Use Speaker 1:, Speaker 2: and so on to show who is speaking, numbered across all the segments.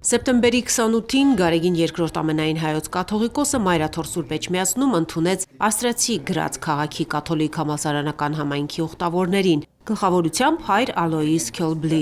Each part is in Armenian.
Speaker 1: Սեպտեմբերի 28-ին Գարեգին II ամենայն հայոց կաթողիկոսը Մայրաթոր Սուրբ Էջմիածնում ընդունեց Ավստրիացի Գրաց քաղաքի կաթոլիկ համալսարանական համայնքի ուխտավորներին, գլխավորությամբ հայր Ալոյիս Քյոլբլի։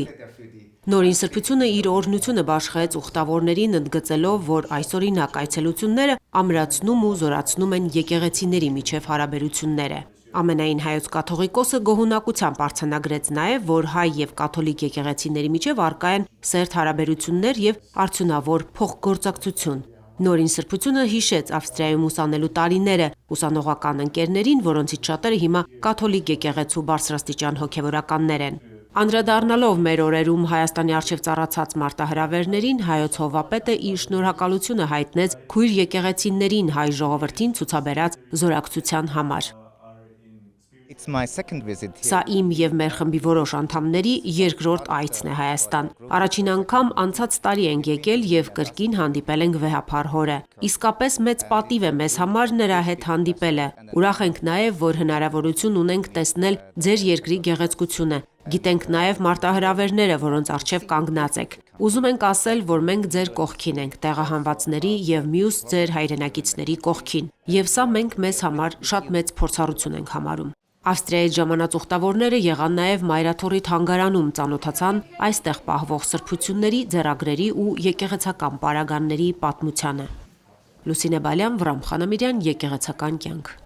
Speaker 1: Նորին սրբությունը իր օրհնությունը բաշխեց ուխտավորներին, ընդգծելով, որ այսօրինակ այցելությունները ամրացնում ու զորացնում են եկեղեցիների միջև հարաբերությունները։ Ամենայն հայոց կաթողիկոսը գոհունակությամբ արձանագրեց նաև, որ հայ և կաթոլիկ եկեղեցիների միջև առկա են սերտ հարաբերություններ և արդյունավոր փոխգործակցություն։ Նորին սրբությունը հիշեց Ավստրիայում ուսանելու տարիները ուսանողական ընկերներին, որոնցից շատերը հիմա կաթոլիկ եկեղեցու բարձրաստիճան հոգևորականներ են։ Անդրադառնալով մեր օրերում Հայաստանի առջև ծառացած մարտահրավերներին, հայոց հովվապետը իր շնորհակալությունը հայտնեց քույր եկեղեցիներին հայ ժողովրդին ցուցաբերած զորակցության համար։ Սա իմ և մեր խմբի որոշ անդամների երկրորդ այցն է Հայաստան։ Առաջին անգամ անցած տարի ենք եկել և կրկին հանդիպել ենք վեհափառ հորը։ Իսկապես մեծ պատիվ է մեզ համար նրա հետ հանդիպելը։ Ուրախ ենք նաև, որ հնարավորություն ունենք տեսնել ձեր երկրի գեղեցկությունը։ Գիտենք նաև մարտահրավերները, որոնց առջև կանգնած եք։ Ուզում ենք ասել, որ մենք ձեր կողքին ենք, տեղահանվածների և մյուս ձեր հայրենակիցների կողքին, և սա մենք մեզ համար շատ մեծ փորձառություն ենք համարում։ Ավստրիայից ժամանած ուխտավորները եղան նաև Մայրաթորի թանգարանում, ծանոթացան այստեղ պահվող սրբությունների, ձեռագրերի ու եկեղեցական պարագաների պատմությանը։ Լուսինե Բալյան, Վրամ Խանամիրյան, Եկեղեցական կյանք։